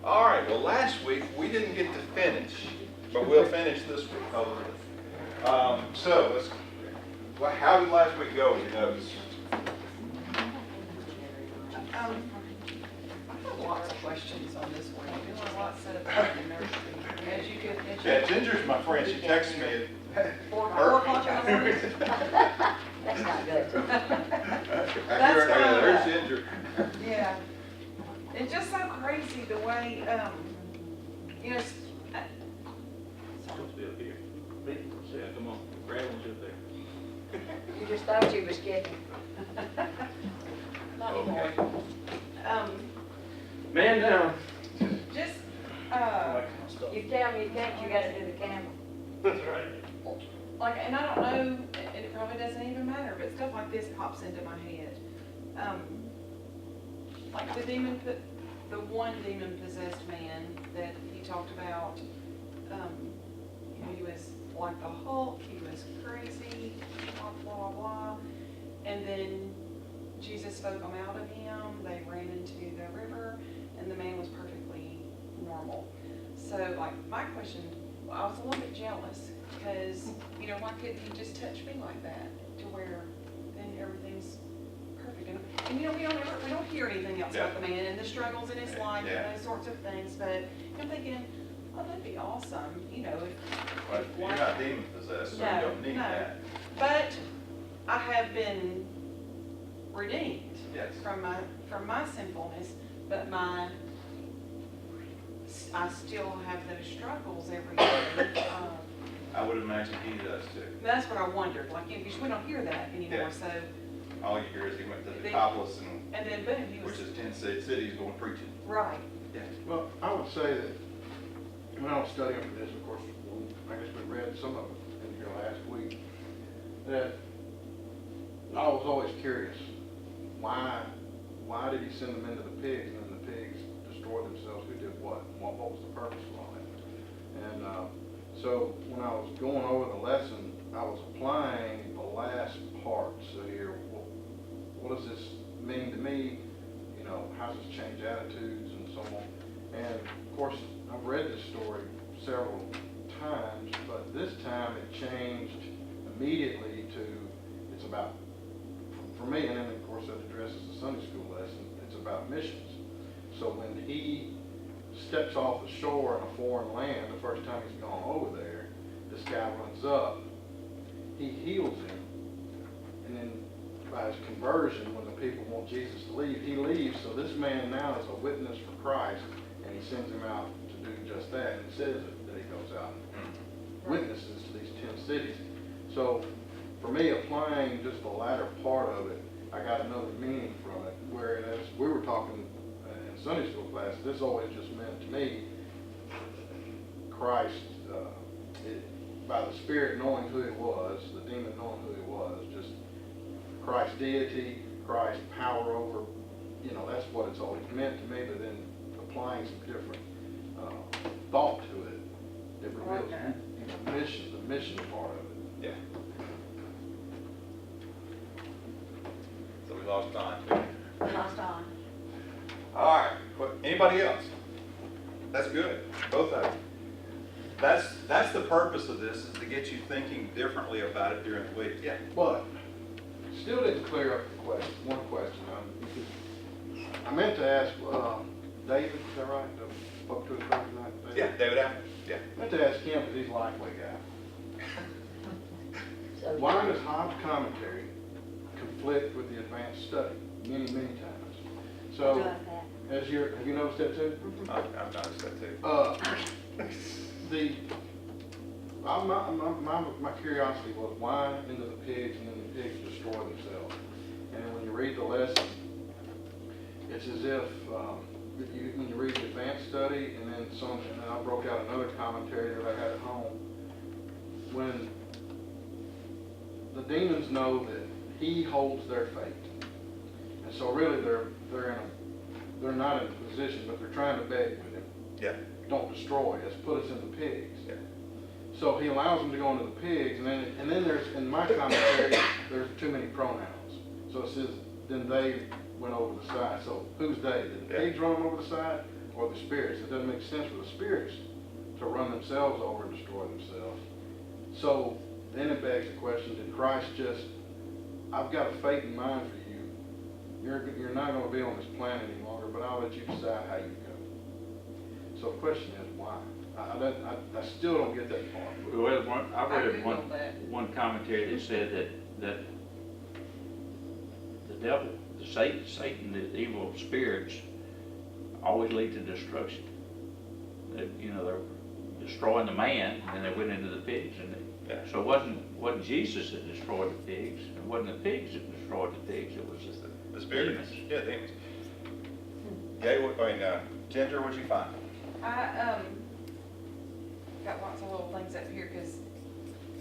All right, well, last week we didn't get to finish, but we'll finish this week. So well, how did last week go, you notice? I have lots of questions on this one. There's a lot said about the nursery. As you could mention. Yeah, Ginger's my friend. She texted me at 4 o'clock in the morning. That's not good. There's Ginger. Yeah. It's just so crazy the way, you know, Supposed to be up here. Yeah, come on, grab one up there. You just thought you was kidding. not anymore. Okay. Man down. Just, You tell me you can't, you gotta do the camera. That's right. like, and I don't know, and it probably doesn't even matter, but stuff like this pops into my head. Like the one demon possessed man that he talked about, you know, he was like the Hulk, he was crazy, blah, blah, blah. And then Jesus spoke them out of him, they ran into the river, and the man was perfectly normal. So, like, my question, I was a little bit jealous, because, you know, why couldn't he just touch me like that, to where then everything's perfect? And you know, we don't hear anything else about the man and the struggles in his life and those sorts of things, but I'm thinking, oh, that'd be awesome, you know, But you're not demon possessed, so you don't need that. But I have been redeemed Yes. from my sinfulness, but I still have those struggles every day. I would imagine he does too. That's what I wondered, like, you know, because we don't hear that anymore, Yeah. so, All you hear is he went to Decapolis, and then boom, he was, which is 10 cities going preaching. right. Well, I would say that when I was studying for this, of course, I guess we read some of it in here last week, that I was always curious, why did he send them into the pigs, and then the pigs destroyed themselves? Who did what? What was the purpose of all that? And so when I was going over the lesson, I was applying the last part. So here, what does this mean to me? You know, how does this change attitudes and so on? And of course, I've read this story several times, but this time it changed immediately to, it's about, for me, and then of course it addresses the Sunday school lesson, it's about missions. So when he steps off the shore in a foreign land, the first time he's gone over there, this guy runs up, he heals him, and then by his conversion, when the people want Jesus to leave, he leaves. So this man now is a witness for Christ, and he sends him out to do just that, and it says that he goes out and witnesses to these 10 cities. So for me, applying just the latter part of it, I got another meaning from it, whereas we were talking in Sunday school class, this always just meant to me, Christ, by the Spirit knowing who it was, the demon knowing who it was, just Christ's deity, Christ's power over, you know, that's what it's always meant to me, but then applying some different thought to it, it reveals the mission part of it. Yeah. So we lost time too. Lost on. All right. Anybody else? That's good. Both of you. That's the purpose of this, is to get you thinking differently about it during the week. Yeah. But still didn't clear up the question. One question. I meant to ask David, is that right? I spoke to his Thursday night. Yeah, David Allen. Yeah. I meant to ask him because he's a Lifeway guy. So Why does Hobbes' commentary conflict with the advanced study many times? So, Doing that. have you noticed that too? I've noticed that too. My curiosity was why into the pigs and then the pigs destroy themselves. And when you read the lesson, it's as if when you read the advanced study and then I broke out another commentary that I had at home. When the demons know that he holds their fate, and so really they're not in a position, but they're trying to beg with him. Yeah. Don't destroy us, put us in the pigs. Yeah. So he allows them to go into the pigs, and then there's, in my commentary, there's too many pronouns. So it says, then they went over the side. So who's they? Did the pigs run them over the side, or the spirits. It doesn't make sense for the spirits to run themselves over and destroy themselves. So then it begs the question, did Christ just, I've got a fate in mind for you. You're not going to be on this planet any longer, but I'll let you decide how you go. So the question is, why? I still don't get that part. Well, I I read Googled that. one commentary that said that the devil, Satan, the evil spirits always lead to destruction. That, you know, they're destroying the man, and they went into the pigs, and Yeah. so it wasn't Jesus that destroyed the pigs, it wasn't the pigs that destroyed the pigs, it was just The spirits, demons. yeah, demons. Gay, Ginger, what'd you find? I, got lots of little things up here, because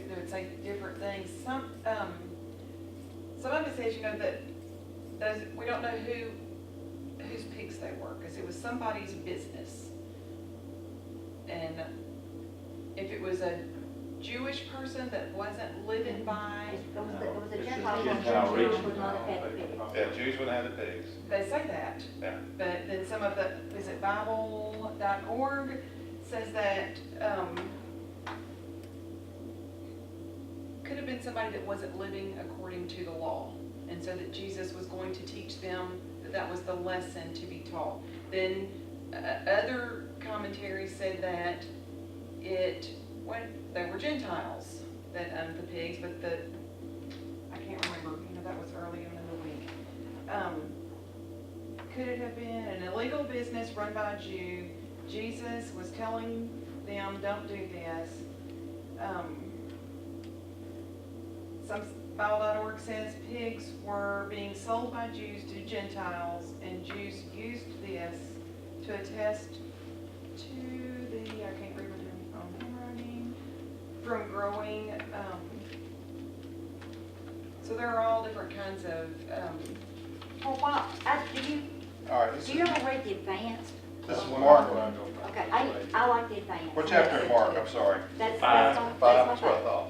they would say different things. Some of it says, you know, that we don't know whose pigs they were, because it was somebody's business. And if it was a Jewish person that wasn't living by, It was the This is Gentiles, Gentile and region. Jews would not have had the pigs. Yeah, Jews wouldn't have the pigs. they say that. Yeah. But then some of the, is it Bible.org says that, could have been somebody that wasn't living according to the law. And so that Jesus was going to teach them that that was the lesson to be taught. Then other commentaries said that they were Gentiles that owned the pigs, but I can't remember, you know, that was early in the week. Could it have been an illegal business run by a Jew? Jesus was telling them, don't do this. Some Bible.org says pigs were being sold by Jews to Gentiles, and Jews used this to attest to the, I can't read my own handwriting, from growing. So there are all different kinds of, Well, why, All right, do you ever read the advanced? this is Mark. Okay, I like the advanced. What chapter in Mark, I'm sorry? That's Five. my That's what I favorite. thought.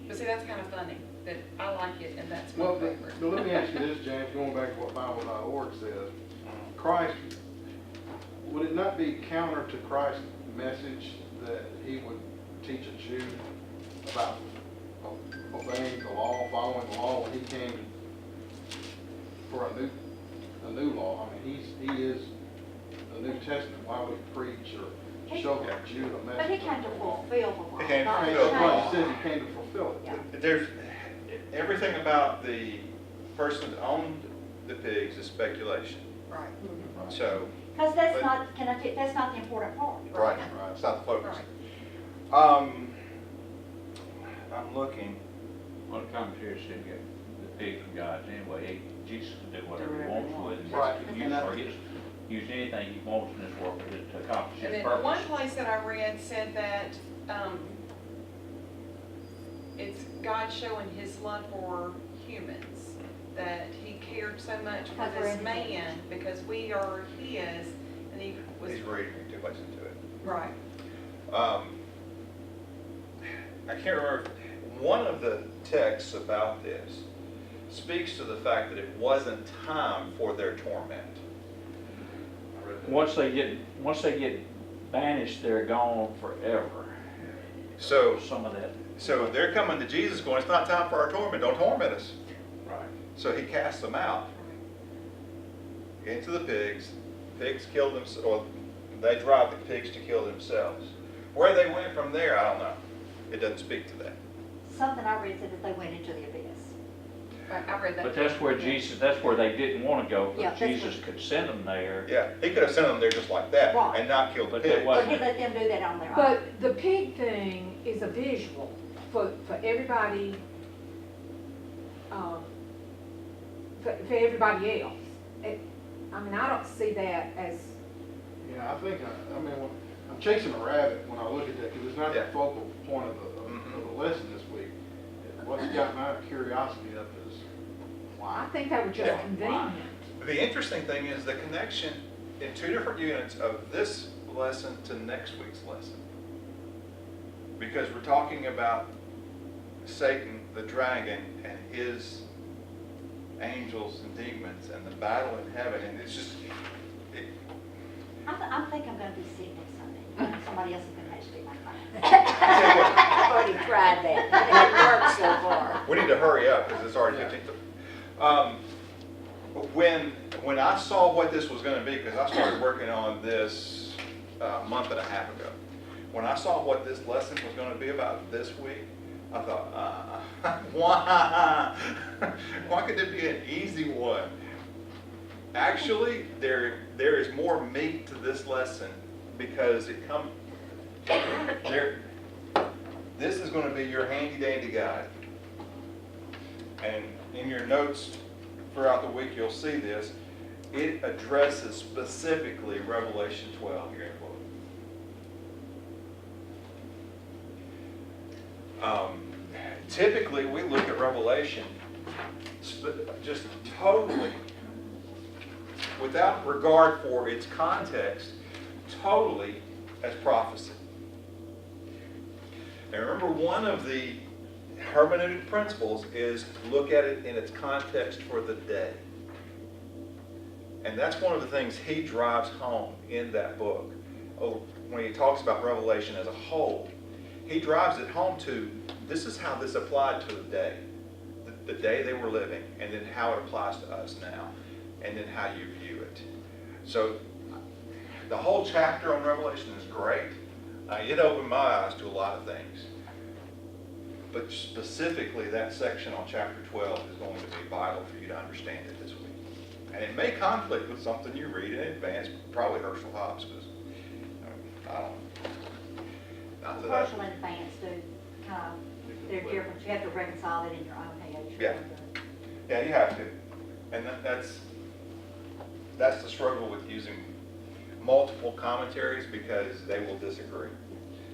but see, that's kind of funny, that I like it, and that's my Well, favorite. but let me ask you this, James, going back to what Bible.org says. Christ, would it not be counter to Christ's message that he would teach a Jew about obeying the law, following the law, when he came for a new law? I mean, he is the New Testament. Why would he preach or show a Jew the message? But he came to of the law? fulfill the law. He came to not fulfill the change. law. Right, he says he came to fulfill it. Yeah. There's, everything about the person that owned the pigs is speculation. Right, So, Because that's But- not, that's not the important part. right, it's not the focus. right. I'm looking. One commentary said that the pigs are gods anyway, Jesus can do whatever he wants with it. Right. He can use anything he wants in this world to accomplish And his then one purpose. place that I read said that, it's God showing his love for humans, that he cared so much for Because we're this in man, because we are his, and he was, He's reading too much into it. right, I can't remember, one of the texts about this speaks to the fact that it wasn't time for their torment. I read that. Once they get banished, they're gone forever. So, Some of that. so they're coming to Jesus going, it's not time for our torment, don't torment us. Right. So he casts them out into the pigs. Pigs kill them, or they drive the pigs to kill themselves. Where they went from there, I don't know. It doesn't speak to that. Something I read said that they went into the abyss. I read that. But that's where that's where they didn't want to go, Yeah, because that's Jesus could send them there. Yeah, he could have sent them there just like that Right. and not killed the But that pigs. But he let them do that on their own. But the pig thing is a visual for everybody, for everybody else. I mean, I don't see that as, Yeah, I think, I'm chasing a rabbit when I look at that, because it's not Yeah. the focal point of the lesson this week. What's got my curiosity up is I why? think they were just Yeah. convenient. The interesting thing is the connection in two different units of this lesson to next week's lesson. Because we're talking about Satan, the dragon, and his angels and demons and the battle in heaven, and it's just, I think I'm gonna be sick next Sunday. Somebody else is gonna have to do my class. I've already tried that. It hasn't worked so far. We need to hurry up because it's already 15th. When I saw what this was going to be, because I started working on this a month and a half ago. When I saw what this lesson was going to be about this week, I thought, why? Why could it be an easy one? Actually, there is more meat to this lesson because it comes there. This is going to be your handy dandy guide. And in your notes throughout the week, you'll see this. It addresses specifically Revelation 12 here in quote. Typically, we look at Revelation just totally, without regard for its context, totally as prophecy. And remember, one of the hermeneutic principles is to look at it in its context for the day. And that's one of the things he drives home in that book. When he talks about Revelation as a whole, he drives it home to, this is how this applied to the day they were living, and then how it applies to us now, and then how you view it. So the whole chapter on Revelation is great. It opened my eyes to a lot of things. But specifically, that section on chapter 12 is going to be vital for you to understand it this week. And it may conflict with something you read in advance, probably Herschel Hobbs, because I don't know. Not that I- Partial and advanced do kind of, they're different. You have to reconcile it in your own head. Yeah. Yeah, you have to. And that's the struggle with using multiple commentaries, because they will disagree.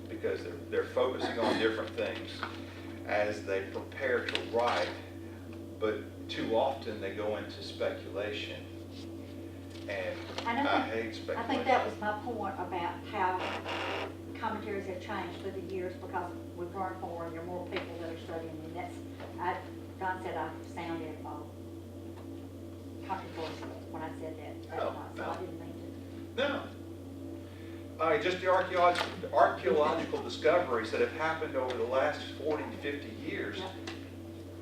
Because they're focusing on different things as they prepare to write, but too often they go into speculation. And And I hate I speculation. think that was my point about how commentaries have changed through the years, because we've learned more and there are more people that are studying, and Don said I sounded controversial when I said that. No, So no. I didn't mean to. No. Just the archaeological discoveries that have happened over the last 40 to 50 years, Yep.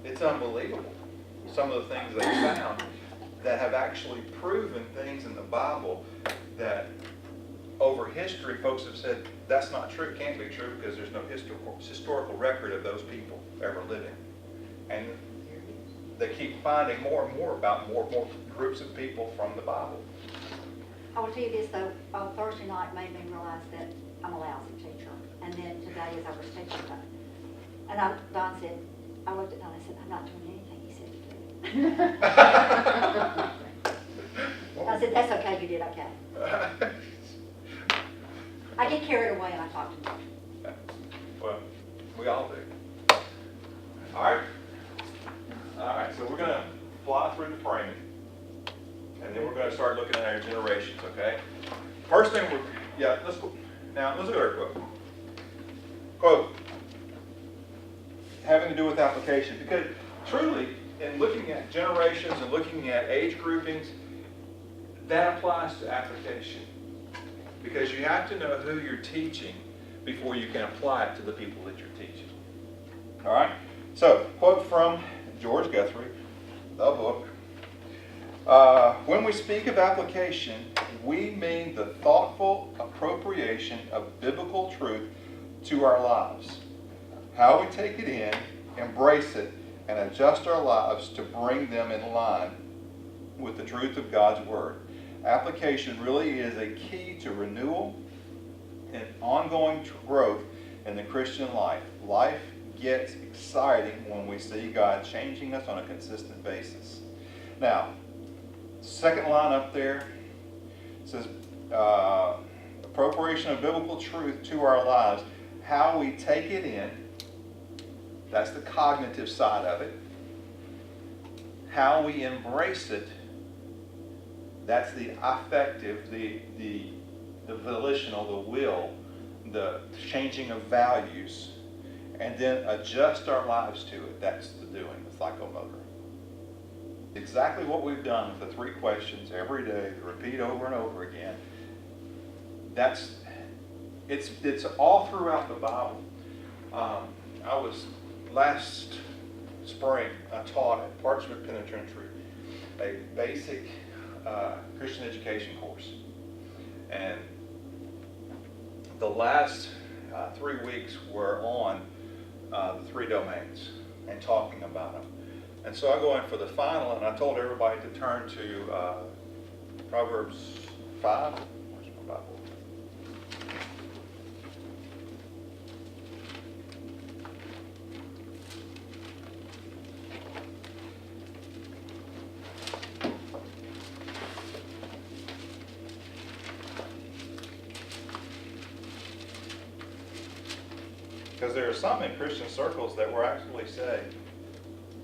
it's unbelievable. Some of the things they found that have actually proven things in the Bible that over history folks have said, that's not true, it can't be true, because there's no historical record of those people ever living. And they keep finding more and more about more groups of people from the Bible. I will tell you this though, Thursday night made me realize that I'm a lousy teacher. And then today as I was teaching, Don said, I looked at Don and I said, I'm not doing anything he said to do. I said, that's okay, you did okay. I get carried away and I talk too much. Well, we all do. All right. All right, so we're going to fly through the framing. And then we're going to start looking at our generations, okay? First thing let's look at our quote. Quote, having to do with application. Because truly, in looking at generations and looking at age groupings, that applies to application. Because you have to know who you're teaching before you can apply it to the people that you're teaching. All right? So, quote from George Guthrie, the book. When we speak of application, we mean the thoughtful appropriation of biblical truth to our lives. How we take it in, embrace it, and adjust our lives to bring them in line with the truth of God's Word. Application really is a key to renewal and ongoing growth in the Christian life. Life gets exciting when we see God changing us on a consistent basis. Now, second line up there says appropriation of biblical truth to our lives. How we take it in, that's the cognitive side of it. How we embrace it, that's the affective, the volitional, the will, the changing of values, and then adjust our lives to it. That's the doing, the psychomotor. Exactly what we've done with the 3 questions every day, repeat over and over again. it's all throughout the Bible. Last spring, I taught at Parchment Penitentiary a basic Christian education course. And the last 3 weeks were on the three domains and talking about them. And so I go in for the final, and I told everybody to turn to Proverbs 5. Where's my Bible? Because there are some in Christian circles that will actually say,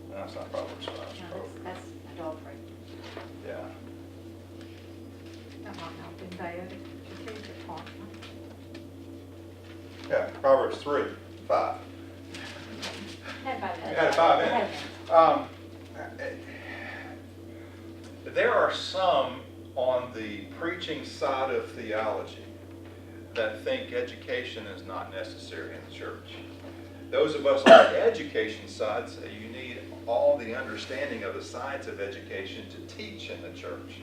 no, it's not Proverbs 5, it's No, Proverbs. that's adultery. Yeah. That might not have been bad to keep it part. Yeah, Proverbs 3, 5. Had 5 minutes. You had 5 minutes. There are some on the preaching side of theology that think education is not necessary in the church. Those of us on the education side say you need all the understanding of the science of education to teach in the church.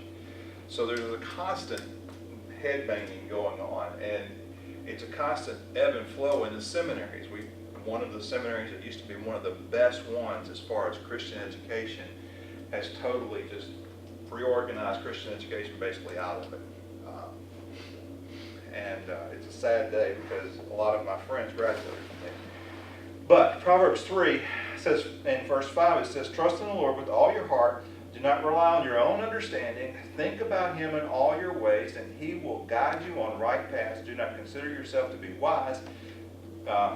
So there's a constant headbanging going on, and it's a constant ebb and flow in the seminaries. One of the seminaries that used to be one of the best ones as far as Christian education has totally just reorganized Christian education basically out of it. It's a sad day because a lot of my friends graduated from there. But Proverbs 3 says, in verse 5, it says, "Trust in the Lord with all your heart. Do not rely on your own understanding. Think about him in all your ways, and he will guide you on right paths. Do not consider yourself to be wise.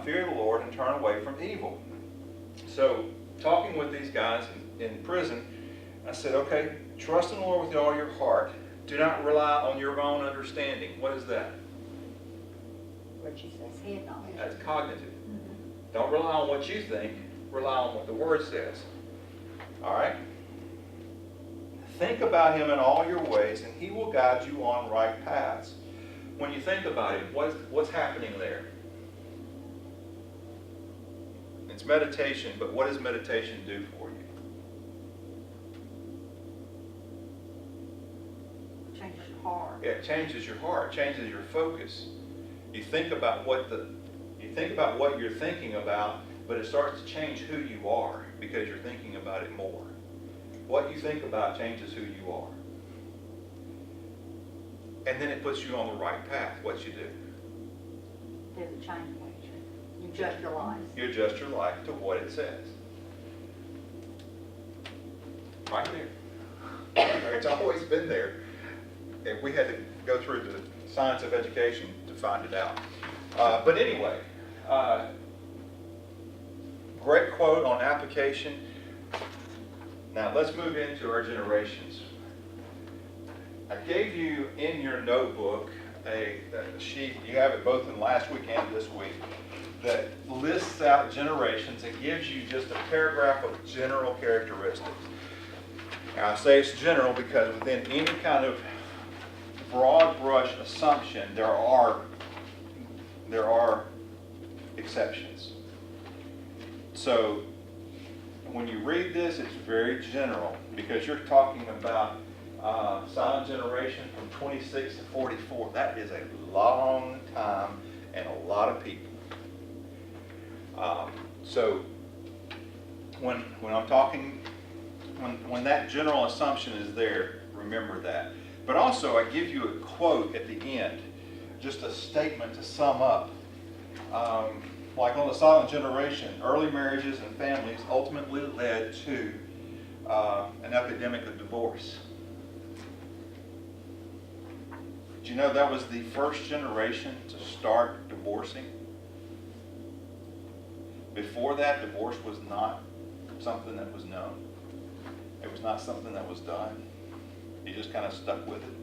Fear the Lord and turn away from evil." So, talking with these guys in prison, I said, okay, trust in the Lord with all your heart. Do not rely on your own understanding. What is that? What she says, head knowledge. That's cognitive. Don't rely on what you think. Rely on what the Word says. All right? Think about him in all your ways, and he will guide you on right paths. When you think about him, what's happening there? It's meditation, but what does meditation do for you? Changes your heart. It changes your heart, changes your focus. You think about what you're thinking about, but it starts to change who you are because you're thinking about it more. What you think about changes who you are. And then it puts you on the right path. What you do? Does it change what you judge your life? You adjust your life to what it says. Right there. It's always been there. And we had to go through the science of education to find it out. But anyway, great quote on application. Now let's move into our generations. I gave you in your notebook a sheet, you have it both in last week and this week, that lists out generations and gives you just a paragraph of general characteristics. Now I say it's general because within any kind of broad brush assumption, there are exceptions. So when you read this, it's very general because you're talking about silent generation from 26 to 44. That is a long time and a lot of people. So when I'm talking, when that general assumption is there, remember that. But also I give you a quote at the end, just a statement to sum up. Like on the silent generation, early marriages and families ultimately led to an epidemic of divorce. Did you know that was the first generation to start divorcing? Before that, divorce was not something that was known. It was not something that was done. You just kind of stuck with it.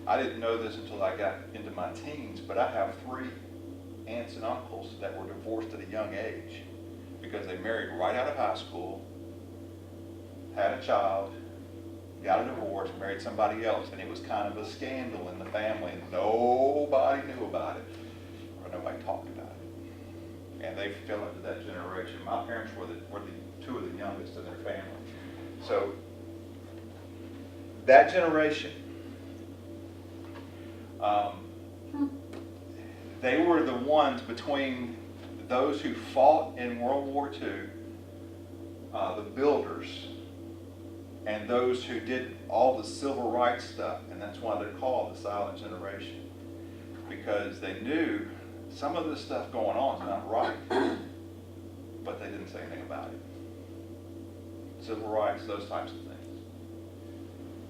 I didn't know this until I got into my teens, but I have 3 aunts and uncles that were divorced at a young age because they married right out of high school, had a child, got a divorce, married somebody else, and it was kind of a scandal in the family, and nobody knew about it, or nobody talked about it. And they fell into that generation. My parents were the two of the youngest in their family. So that generation, they were the ones between those who fought in World War II, the builders, and those who did all the civil rights stuff, and that's why they're called the silent generation, because they knew some of this stuff going on is not right, but they didn't say anything about it. Civil rights, those types of things.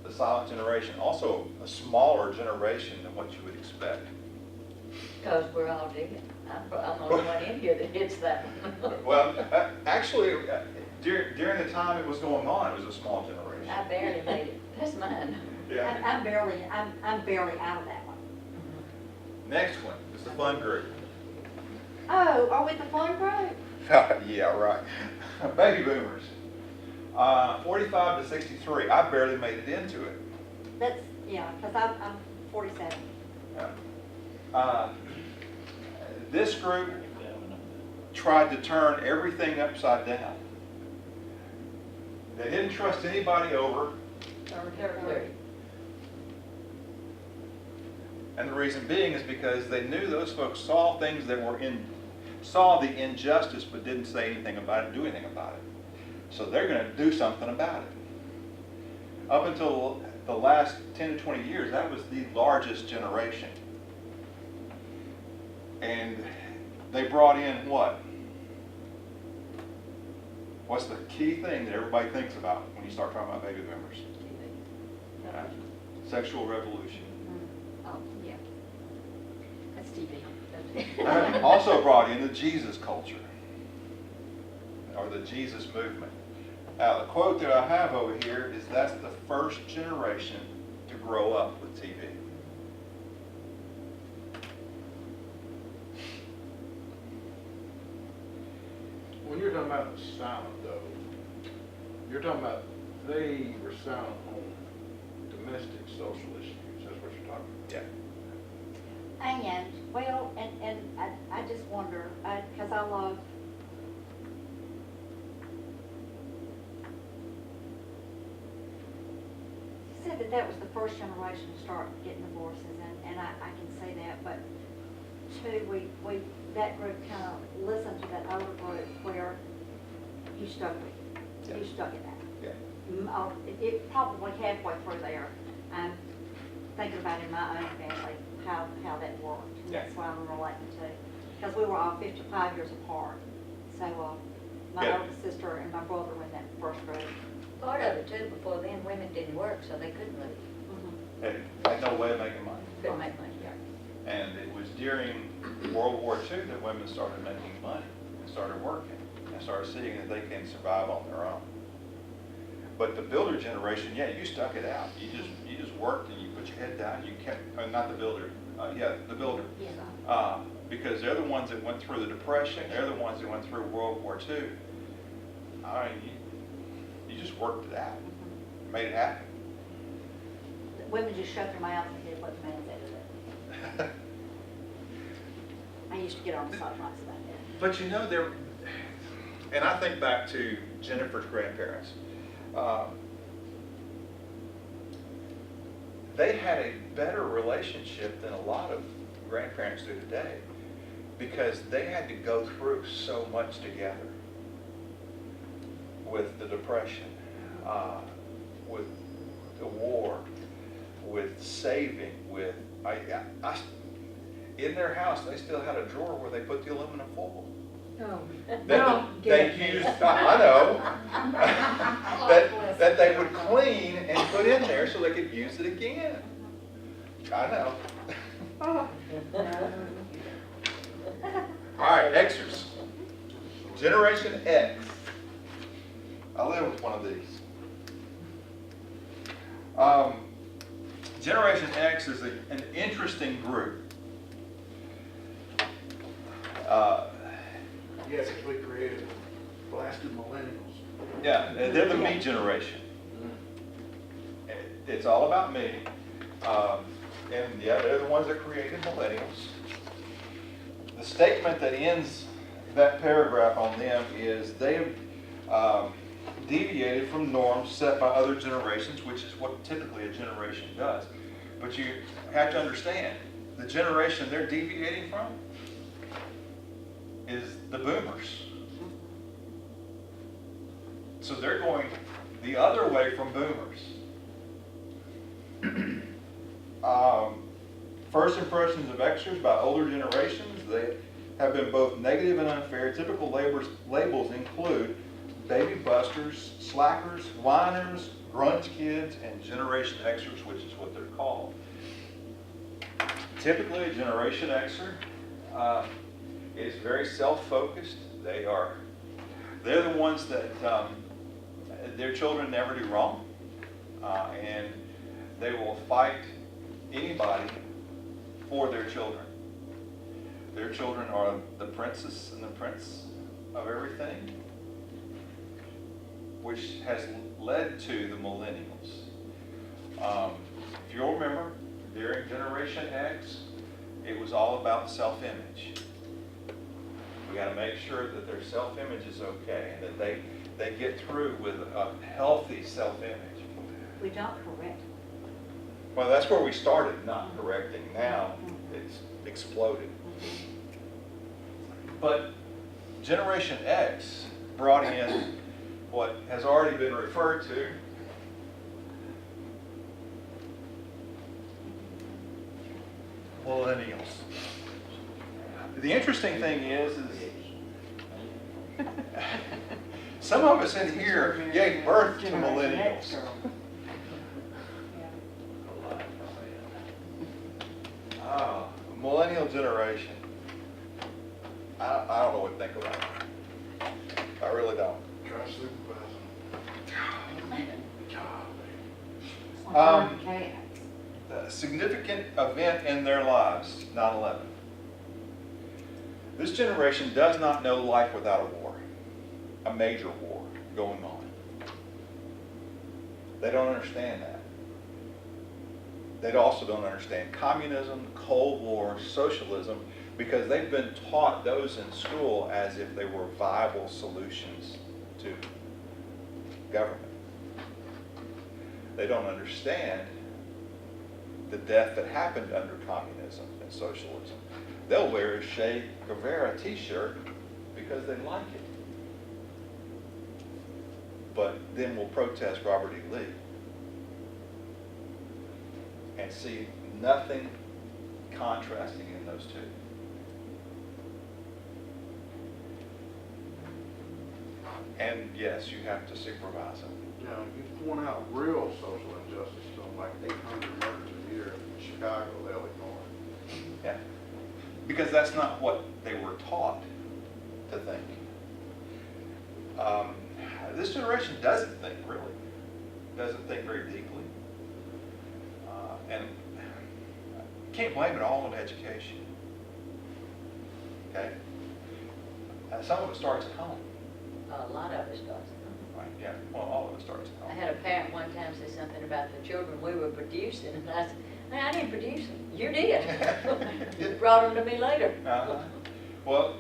The silent generation, also a smaller generation than what you would expect. Because we're all dead. I'm the only one in here that hits that one. Well, actually, during the time it was going on, it was a small generation. I barely made it. That's mine. Yeah. I'm barely out of that one. Next one is the fun group. Oh, are we the fun group? Yeah, right. Baby boomers. 45 to 63. I barely made it into it. That's, yeah, because I'm 47. This group tried to turn everything upside down. They didn't trust anybody over, and the reason being is because they knew those folks saw things that were saw the injustice but didn't say anything about it, do anything about it. So they're going to do something about it. Up until the last 10 to 20 years, that was the largest generation. And they brought in what? What's the key thing that everybody thinks about when you start talking about baby boomers? Sexual revolution. Oh, yeah. That's TV. Also brought in the Jesus culture, or the Jesus movement. Now, the quote that I have over here is that's the first generation to grow up with TV. When you're talking about silent though, you're talking about they were silent on domestic social issues. That's what you're talking about. Yeah. And, well, and I just wonder, because I love, you said that was the first generation to start getting divorces, and I can say that, but two, that group kind of listened to that older group where you stuck with it. You stuck it out. Yeah. It probably halfway through there, I'm thinking about in my own family, how that worked. And Yeah. that's why I'm relating to, because we were all 55 years apart. So my Yeah. older sister and my brother were in that first group. Part of it too, before then, women didn't work, so they couldn't leave. Had no way of making money. Couldn't make money. And it was during World War II that women started making money and started working and started seeing that they can survive on their own. But the builder generation, yeah, you stuck it out. You just worked and you put your head down. You kept, not the builder, the builder. Yeah. Because they're the ones that went through the Depression. They're the ones that went through World War II. I mean, you just worked it out, made it happen. Women just shut their mouths and did what the man said to do. I used to get on the soapbox about that. But you know, and I think back to Jennifer's grandparents. They had a better relationship than a lot of grandparents do today because they had to go through so much together with the Depression, with the war, with saving, with in their house they still had a drawer where they put the aluminum foil. Oh. That Don't they get me. used, I know, that they would clean and put in there so they could use it again. I know. Oh. All right, Xers. Generation X. I live with one of these. Generation X is an interesting group. Yes, we created blasted millennials. Yeah, they're the me generation. it's all about me. And yeah, they're the ones that created millennials. The statement that ends that paragraph on them is they've deviated from norms set by other generations, which is what typically a generation does. But you have to understand, the generation they're deviating from is the boomers. So they're going the other way from boomers. First impressions of extras by older generations, they have been both negative and unfair. Typical labels include baby busters, slackers, whiners, grunge kids, and Generation Xers, which is what they're called. Typically, a Generation Xer is very self-focused. They're the ones that their children never do wrong, and they will fight anybody for their children. Their children are the princess and the prince of everything, which has led to the millennials. If you'll remember, during Generation X, it was all about self-image. We got to make sure that their self-image is okay and that they get through with a healthy self-image. We don't correct. Well, that's where we started, not correcting. Now it's exploded. But Generation X brought in what has already been referred to millennials. The interesting thing is some of us in here gave birth to millennials. Oh, millennial generation. I don't know what to think about it. I really don't. Try to supervise them. A significant event in their lives, 9/11. This generation does not know life without a war, a major war going on. They don't understand that. They also don't understand communism, Cold War, socialism, because they've been taught those in school as if they were viable solutions to government. They don't understand the death that happened under communism and socialism. They'll wear a Che Guevara t-shirt because they like it. But then we'll protest Robert E. Lee and see nothing contrasting in those two. And yes, you have to supervise them. You know, you point out real social injustice, so like 800 murders a year in Chicago, they'll ignore it. Yeah. Because that's not what they were taught to think. This generation doesn't think really, doesn't think very deeply. And you can't blame it all on education. Okay? Some of it starts at home. A lot of it starts. Right? Yeah, well, all of it starts at I home. had a parent one time say something about the children we were producing, and I said, "Man, I didn't produce them. You did. You brought them to me later." Well,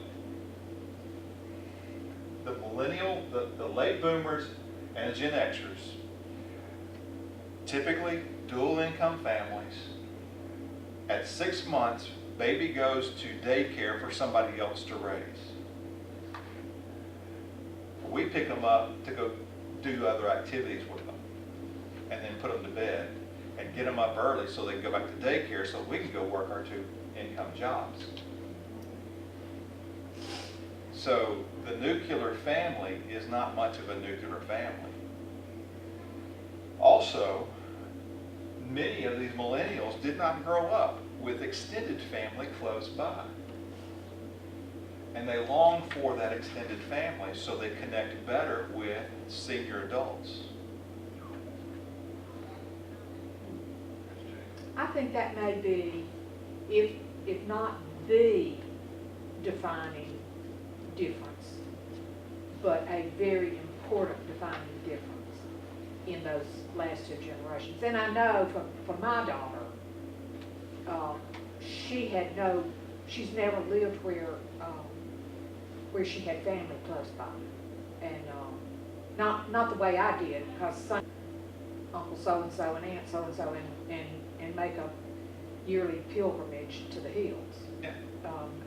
the millennial, the late boomers and the Gen Xers, typically dual income families, at 6 months, baby goes to daycare for somebody else to raise. We pick them up to go do other activities with them and then put them to bed and get them up early so they can go back to daycare so we can go work our 2 income jobs. So the nuclear family is not much of a nuclear family. Also, many of these millennials did not grow up with extended family close by. And they long for that extended family so they connect better with senior adults. I think that may be, if not the defining difference, but a very important defining difference in those last two generations. And I know for my daughter, she's never lived where she had family close by. And, not the way I did, because some uncle so-and-so and aunt so-and-so and make a yearly pilgrimage to the hills. Yeah.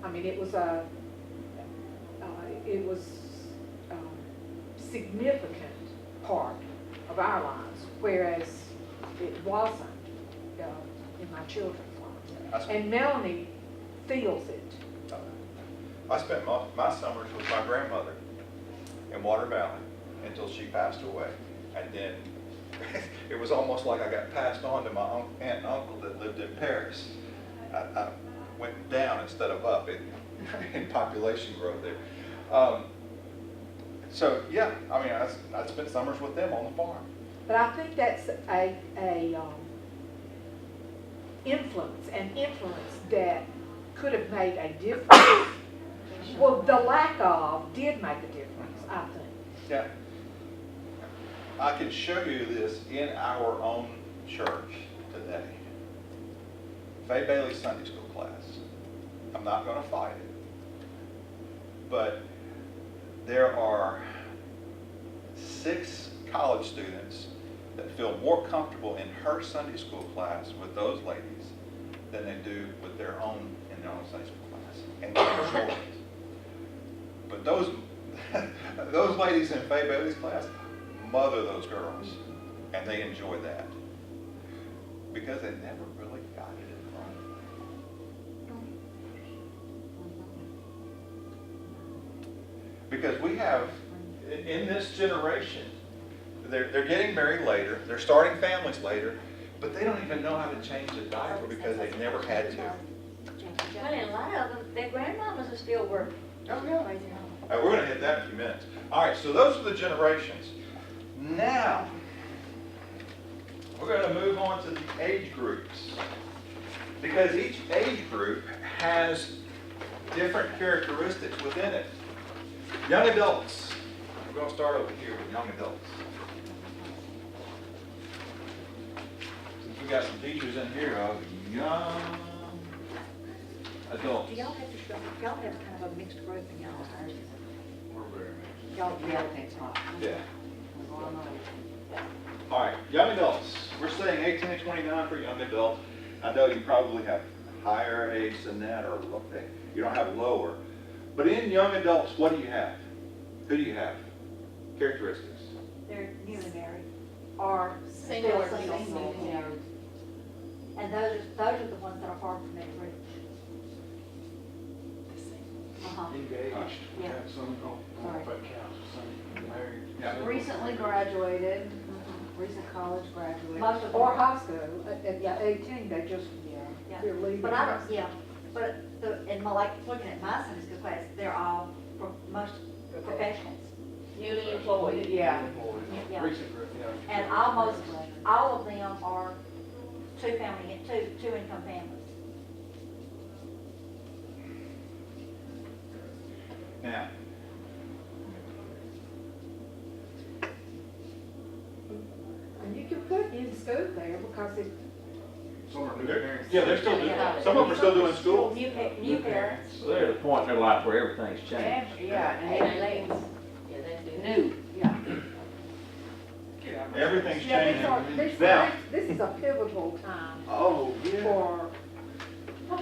I mean, it was significant part of our lives, whereas it wasn't in my children's lives. And Melanie feels it. I spent my summers with my grandmother in Water Valley until she passed away. And then it was almost like I got passed on to my aunt and uncle that lived in Paris. I went down instead of up in population growth there. So yeah, I mean, I spent summers with them on the farm. But I think that's an influence that could have made a difference. Well, the lack of did make a difference, I think. Yeah. I can show you this in our own church today. Faye Bailey's Sunday school class. I'm not going to fight it. But there are 6 college students that feel more comfortable in her Sunday school class with those ladies than they do with their own in their own Sunday school class. And they enjoy it. But those ladies in Faye Bailey's class mother those girls, and they enjoy that because they never really got it in front. Because we have, in this generation, they're getting married later, they're starting families later, but they don't even know how to change a diaper because they've never had to. Well, and a lot of them, their grandmamas are still working. Oh, yeah. All right, we're going to hit that in a few minutes. All right, so those are the generations. Now, we're going to move on to the age groups. Because each age group has different characteristics within it. Young adults. We're going to start over here with young adults. Since we got some teachers in here of young adults. Do y'all have to show, y'all have kind of a mixed group in y'all's ours? We're very mixed. Y'all, yeah, that's right. Yeah. All right, young adults. We're saying 18 to 29 for young adults. I know you probably have higher age than that, or you don't have lower. But in young adults, what do you have? Who do you have? Characteristics. They're newly married. Or Single or Still single. single, yeah. And those are the ones that are hard for me to reach. Uh-huh. Engaged, we Yeah. had some, I don't know if that counts, some married. Yeah. Recently graduated, recent college graduate. Most of them or are. high school, at Yeah. 18, they just, Yeah. they're leaving. But I don't, yeah, but looking at my Sunday school class, they're all, most professionals. Newly employed. Yeah. Yeah. Recent group, yeah. And almost all of them are two income families. Now, And you can put in school there because it, Some are new they're- parents. yeah, they're still doing, some of them are still doing school. New parents. So they're at a point in their life where everything's changed. Yeah, And and they, they, yeah, they do. new, yeah. Everything's yeah, changing. Now, this is a pivotal time oh, yeah, for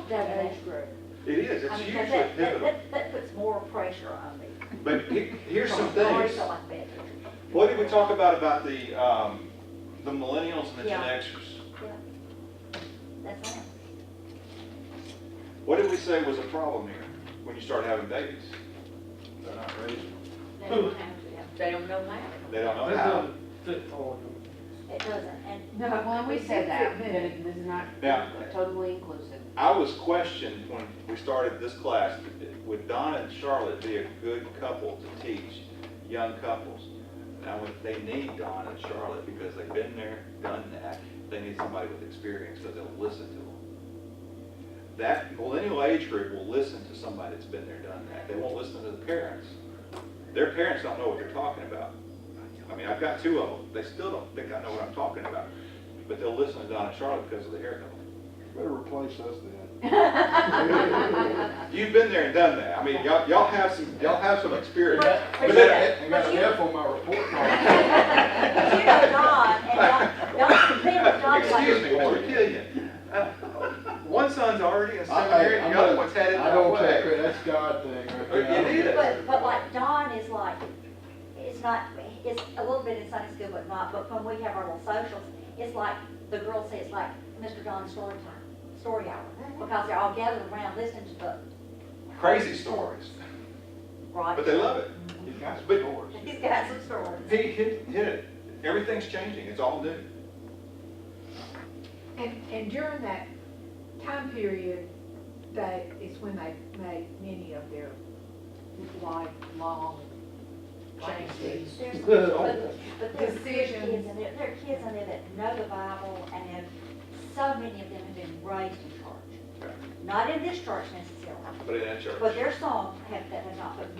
that age group. it is. It's I mean, usually that pivotal. puts more pressure on me. But here's some I already things. felt like that. What did we talk about the millennials and the Gen Yeah. Xers? Yeah. That's it. What did we say was a problem here when you start having babies? They're not raised. They don't have to, yeah. They don't know how. They don't know how. Fit for them. It doesn't, and No, Well, we said that, that it was not Now- totally inclusive. I was questioned when we started this class, would Donna and Charlotte be a good couple to teach young couples? Now, they need Donna and Charlotte because they've been there, done that. They need somebody with experience because they'll listen to them. That millennial age group will listen to somebody that's been there, done that. They won't listen to the parents. Their parents don't know what they're talking about. I mean, I've got two of them. They still don't think I know what I'm talking about. But they'll listen to Don and Charlotte because of the hair color. Better replace us then. You've been there and done that. I mean, y'all have some experience. But But you that- I got an F on my report card. But you know Don, and Don, Don's like. Excuse me, Mr. Killian. One son's already in seminary, and the other one's headed I that don't take way. credit, that's God thing right there. I It don't is. take But like Don is like, it's not, it's a little bit in Sunday school, but not, but when we have our little socials, it's like, the girls say it's like Mr. Don's story time, story hour, because they're all gathered around listening to the. Crazy stories, Right. but they love it. He's got some But- stories. He's got some stories. He hit it. Everything's changing. It's all new. And during that time period, that is when they made many of their lifelong changes. There's, Oh. but there's Decisions. kids in there, there are kids in there that know the Bible, and have, so many of them have been raised in church. Not in this church necessarily, But in that church. but their songs have, that have not, but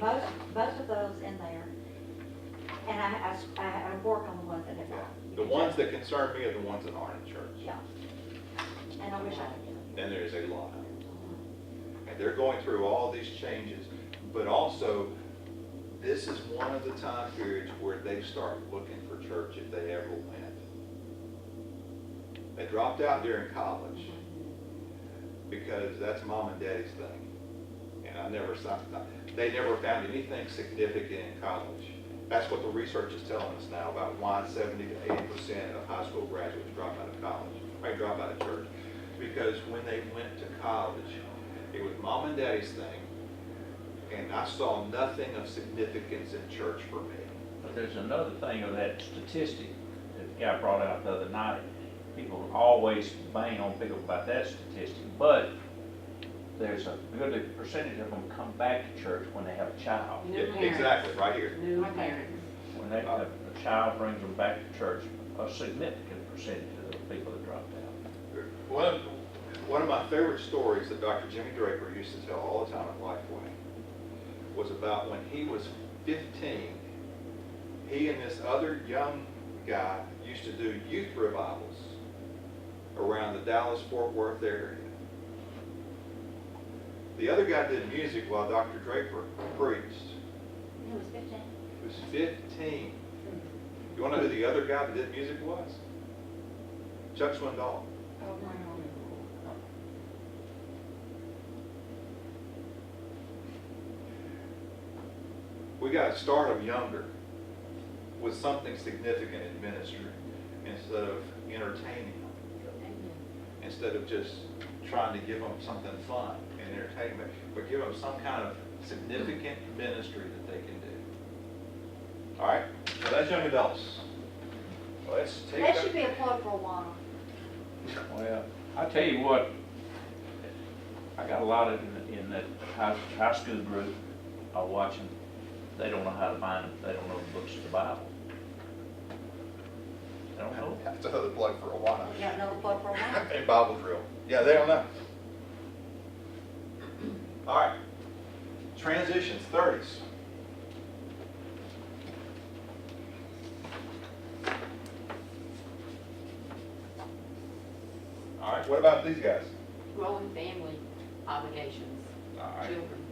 most of those in there, and I work on the ones that have Yeah. not. The ones that concern me are the ones that aren't in church. Yeah. And I wish I could get them. And there's a lot. And they're going through all these changes, but also, this is one of the time periods where they start looking for church if they ever went. They dropped out during college because that's mom and daddy's thing. And I never saw, they never found anything significant in college. That's what the research is telling us now about why 70 to 80% of high school graduates drop out of college, or drop out of church. Because when they went to college, it was mom and daddy's thing, and I saw nothing of significance in church for me. But there's another thing of that statistic that the guy brought out the other night. People always bang on people about that statistic, but there's a good percentage of them come back to church when they have a child. New Yeah, parents. exactly, right here. New parents. When they, a child brings them back to church, a significant percentage of the people that dropped out. One of my favorite stories that Dr. Jimmy Draper used to tell all the time at Lifeway was about when he was 15, he and this other young guy used to do youth revivals around the Dallas-Fort Worth area. The other guy did music while Dr. Draper preached. He was 15. He was 15. You want to know who the other guy that did music was? Chuck Swindoll. Oh, my God. We got to start them younger with something significant in ministry instead of entertaining them. Instead of just trying to give them something fun and entertainment, but give them some kind of significant ministry that they can do. All right, so that's young adults. Let's take That up- should be a plug for a while. Well, I tell you what, I got a lot of in that high school group I watch them. They don't know how to find, they don't know the books of the Bible. They don't know. That's another plug for a while. You got another plug for a while? A Bible drill. Yeah, they don't know. All right, transitions, 30s. All right, what about these guys? Growing family obligations, All right. children,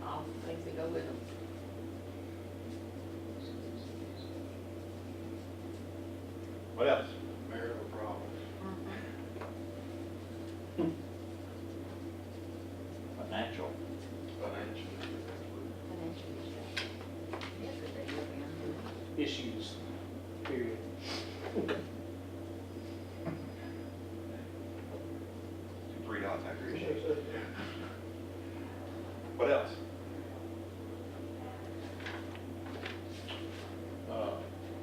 all the things that go with them. What else? Marital problems. Financial. Financial. Yes, they will be. issues, period. $3 after issues. What else?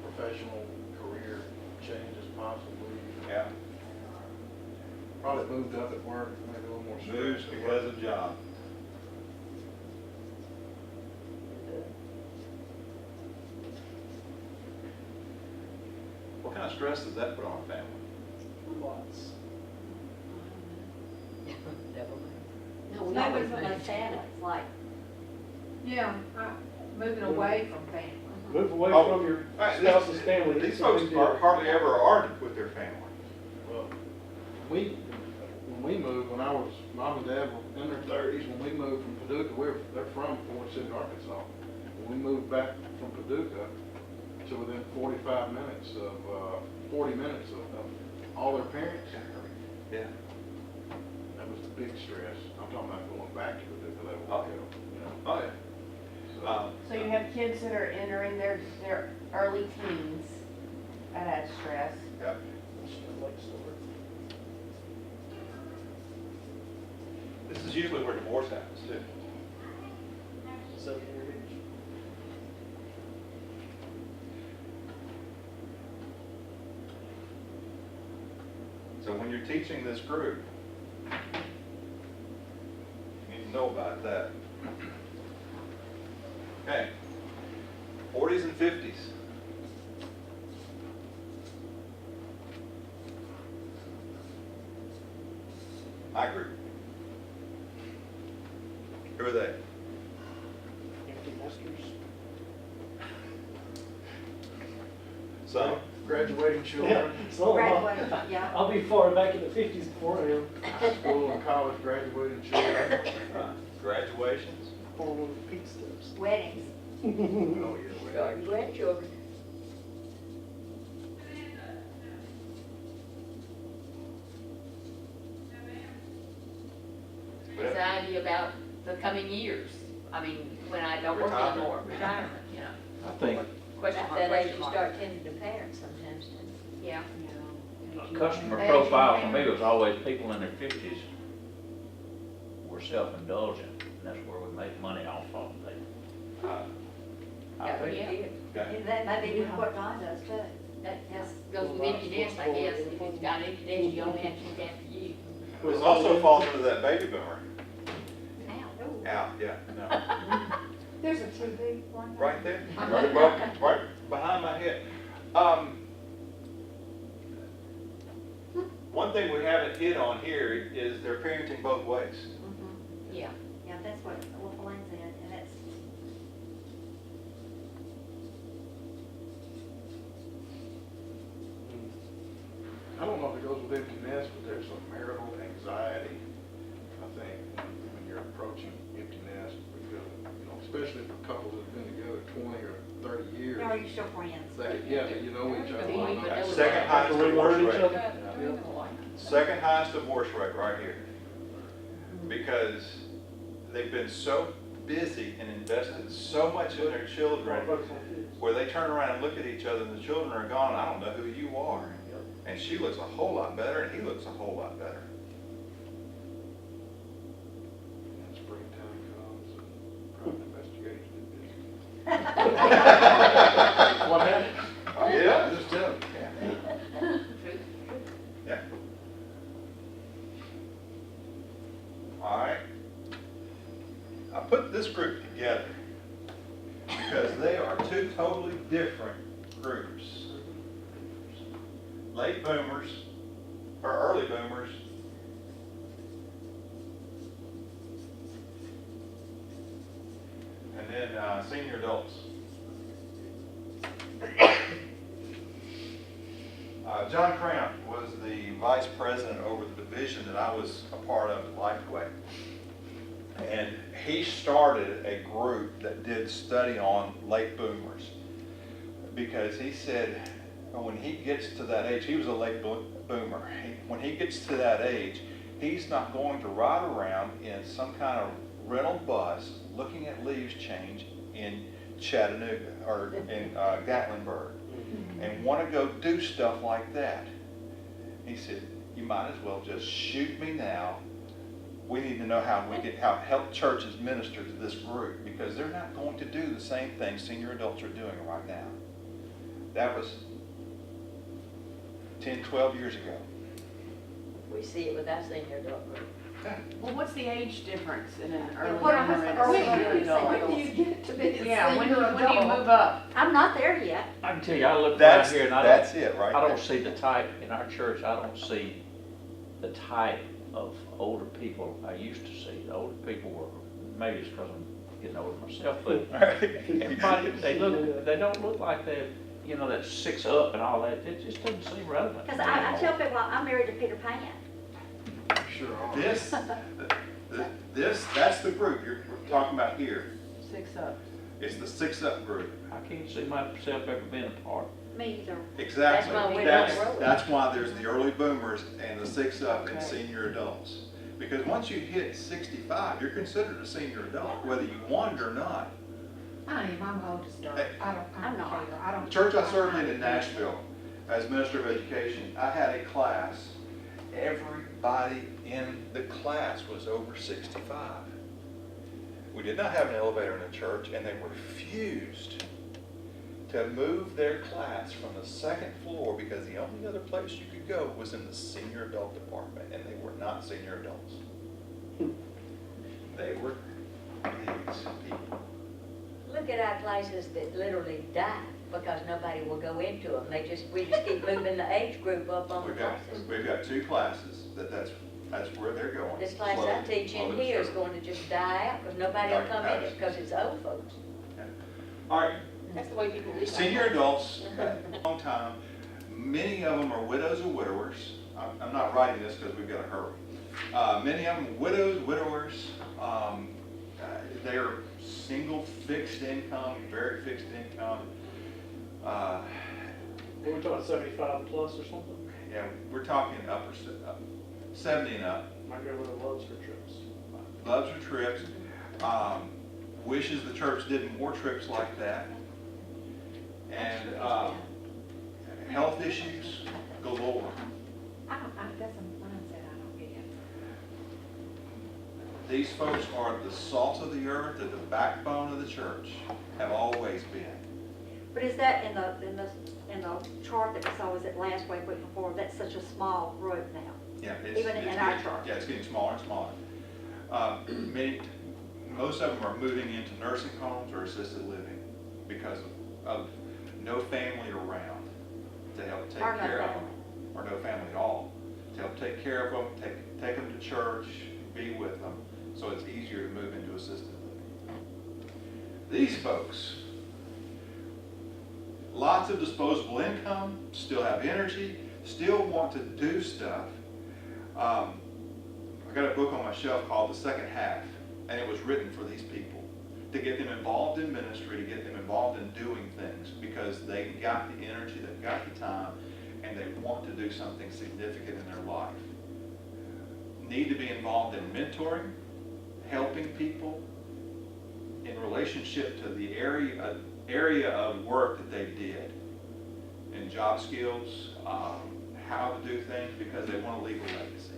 Professional career changes possibly. Yeah. Probably moved up at work, maybe a little more stress. Moves because of job. What kind of stress does that put on a family? Lots. No, we Maybe always from make those families, like, Yeah, moving away from family. Move away Oh, from your right, spouse's family. These It's a folks big deal. hardly ever are with their family. Well, when we moved, when I was, mom and dad were in their thirties, when we moved from Paducah, they're from Florence City, Arkansas. When we moved back from Paducah to within 40 minutes of all their parents, Yeah. that was the big stress. I'm talking about going back to Paducah, that Oh. was, you know. Oh, yeah. So, So you have kids that are entering their early teens that add stress. Yeah. This is usually where divorce happens too. So you're rich. So when you're teaching this group, you need to know about that. Okay. 40s and 50s. My group. Who are they? Empty nesters. Some. graduating Yeah, children, so Graduated, yeah. I'll be far back in the 50s before I am. high school and college graduating children. Graduations. Pulling on the peak steps. Weddings. Oh, yeah. Garden grandchildren. It's the idea about the coming years. I mean, when I don't work Retirement. anymore, retirement, you know. I think Question At mark, that age, question you mark. start tending to parents sometimes, too. Yeah. a customer profile for me was always people in their 50s were self-indulgent, and that's where we make money off of. I Yeah, think yeah. Okay. And that may be what Don does too. That goes with empty nest, I guess. If it's got empty nest, you only have to look after you. This also falls into that baby boomer. Now. Out, yeah, no. There's a TV one. Right there, right behind my head. One thing we haven't hit on here is they're parenting both ways. Yeah. Yeah, that's what Wolf said, and that's, I don't know if it goes with empty nest, but there's some marital anxiety, I think, when you're approaching empty nest, because, you know, especially for couples that have been together 20 or 30 years. are you still friends? That you know each other. Do you even know Second that? highest Have to divorce relearn each rate. other. Second highest divorce rate right here. Because they've been so busy and invested so much in their children, where they turn around and look at each other and the children are gone, I don't know who you are. And she looks a whole lot better and he looks a whole lot better. And springtime comes and private investigators get busy. What happened? Yeah. Just tell me. Yeah. All right. I put this group together because they are two totally different groups. Late boomers, or early boomers, and then senior adults. John Cramp was the vice president over the division that I was a part of at Lifeway. And he started a group that did study on late boomers. Because he said, when he gets to that age, he was a late boomer. When he gets to that age, he's not going to ride around in some kind of rental bus looking at leaves change in Chattanooga or in Gatlinburg and want to go do stuff like that. He said, you might as well just shoot me now. We need to know how we can help churches minister to this group because they're not going to do the same thing senior adults are doing right now. That was 10, 12 years ago. We see it with our senior adult group. Well, what's the age difference in an Yeah, early what boomer am I- and are a we- senior adult? when do you get to be Yeah, when do you move up? I'm not there yet. I can tell you, I look right That's, here and I that's don't, it right I there. don't see the type, in our church, I don't see the type of older people I used to see. The older people were, maybe it's because I'm getting older myself, but everybody, they don't look like they're, you know, that six up and all that. It just doesn't seem relevant. Because I tell people, I'm married to Peter Pan. Sure are. That's the group you're talking about here. 6 up. It's the 6 up group. I can't see myself ever being a part. Me either. Exactly. That's why we That's, don't roll. that's why there's the early boomers and the 6 up and Okay. senior adults. Because once you hit 65, you're considered a senior adult, whether you want it or not. I am, I'm old as dirt. I don't I'm not. care. I don't. The church I served in Nashville, as minister of education, I had a class. Everybody in the class was over 65. We did not have an elevator in the church, and they refused to move their class from the 2nd floor because the only other place you could go was in the senior adult department, and they were not senior adults. They were these people. Look at our classes that literally die because nobody will go into them. We just keep moving the age group up on the classes. We've got 2 classes that's where they're going. This class I slowly, teach in slowly but here is surely. going to just die out because nobody will come in it because it's old folks. All right, That's the way people live. senior adults, long time, many of them are widows or widowers. I'm not writing this because we've got to hurry. Many of them widows, widowers, they're single, fixed income, very fixed income. Are we talking 75 plus or something? Yeah, we're talking up 70 and up. My grandmother loves her trips. Loves her trips. Wishes the church did more trips like that. And health issues galore. That's a mindset I don't get. These folks are the salt of the earth and the backbone of the church, have always been. But is that in the chart that we saw, was it last week before, that's such a small group now? Yeah, Even in our getting- church. Yeah, it's getting smaller and smaller. Most of them are moving into nursing homes or assisted living because of no family around to help take Or no care of them. family. Or no family at all. To help take care of them, take them to church, be with them, so it's easier to move into assisted living. These folks, lots of disposable income, still have energy, still want to do stuff. I got a book on my shelf called The Second Half, and it was written for these people, to get them involved in ministry, to get them involved in doing things, because they got the energy, they've got the time, and they want to do something significant in their life. Need to be involved in mentoring, helping people in relationship to the area of work that they did, in job skills, how to do things, because they want to leave a legacy.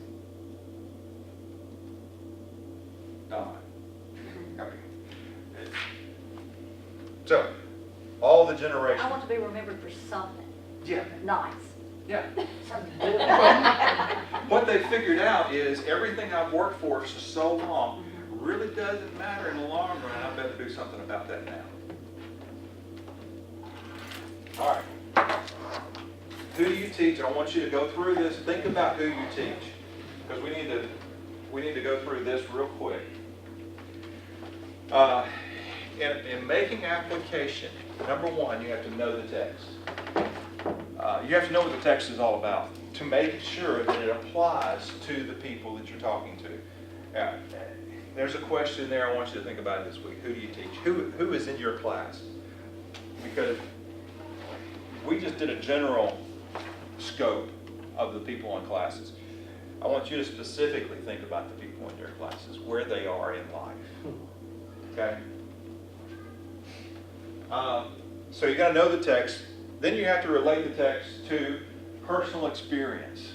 Don. Okay. So, all the generations. I want to be remembered for something Yeah, nice. yeah. What they figured out is everything I've worked for so long really doesn't matter in the long run. I better do something about that now. All right. Who do you teach? I want you to go through this. Think about who you teach, because we need to go through this real quick. In making application, number one, you have to know the text. You have to know what the text is all about to make sure that it applies to the people that you're talking to. There's a question there I want you to think about this week. Who do you teach? Who is in your class? Because we just did a general scope of the people in classes. I want you to specifically think about the people in your classes, where they are in life. Okay? So you got to know the text. Then you have to relate the text to personal experience.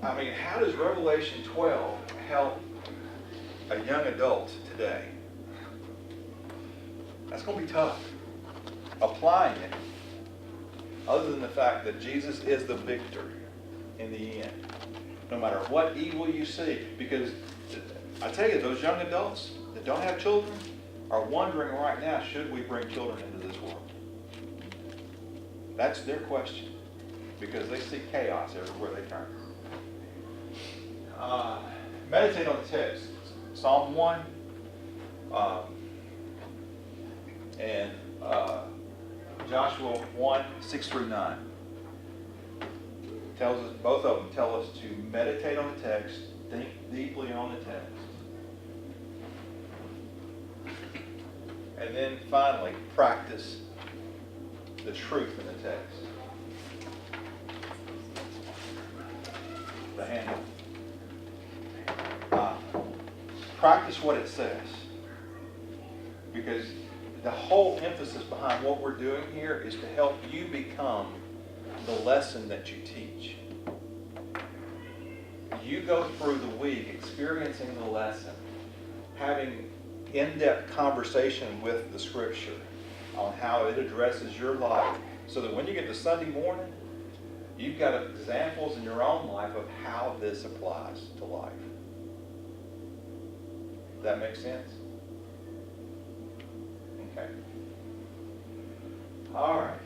I mean, how does Revelation 12 help a young adult today? That's going to be tough. Applying it, other than the fact that Jesus is the victor in the end. No matter what evil you see, because I tell you, those young adults that don't have children are wondering right now, should we bring children into this world? That's their question, because they see chaos everywhere they turn. Meditate on the text. Psalm 1, and Joshua 1, 6 through 9. Tells us, both of them tell us to meditate on the text, think deeply on the text. And then finally, practice the truth in the text. The handle. Practice what it says. Because the whole emphasis behind what we're doing here is to help you become the lesson that you teach. You go through the week experiencing the lesson, having in-depth conversation with the scripture on how it addresses your life, so that when you get to Sunday morning, you've got examples in your own life of how this applies to life. Does that make sense? Okay. All right.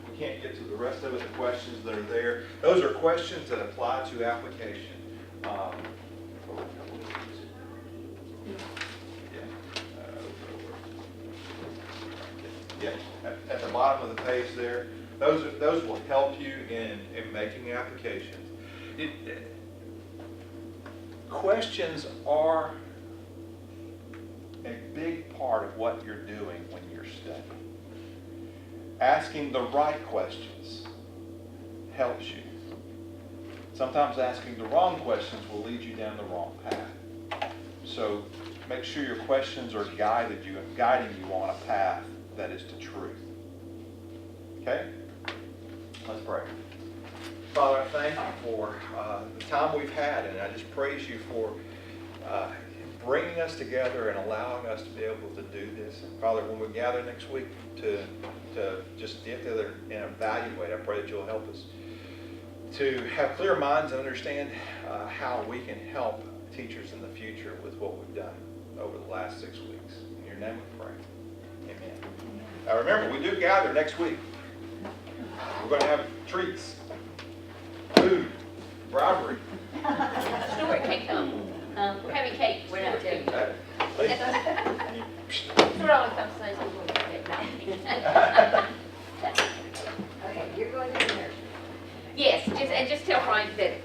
We can't get to the rest of it, the questions that are there. Those are questions that apply to application. Yeah, at the bottom of the page there, those will help you in making applications. Questions are a big part of what you're doing when you're studying. Asking the right questions helps you. Sometimes asking the wrong questions will lead you down the wrong path. So make sure your questions are guiding you on a path that is to truth. Okay? Let's pray. Father, I thank you for the time we've had, and I just praise you for bringing us together and allowing us to be able to do this. And Father, when we gather next week to just get together and evaluate, I pray that you'll help us to have clear minds and understand how we can help teachers in the future with what we've done over the last 6 weeks. In your name we pray. Amen. Now remember, we do gather next week. We're going to have treats, food, bribery. Stuart can't come. We're having cake. We're not telling you. Stuart always comes and says, I'm going to get Okay, you're going to the nursery. Yes, just tell Frank that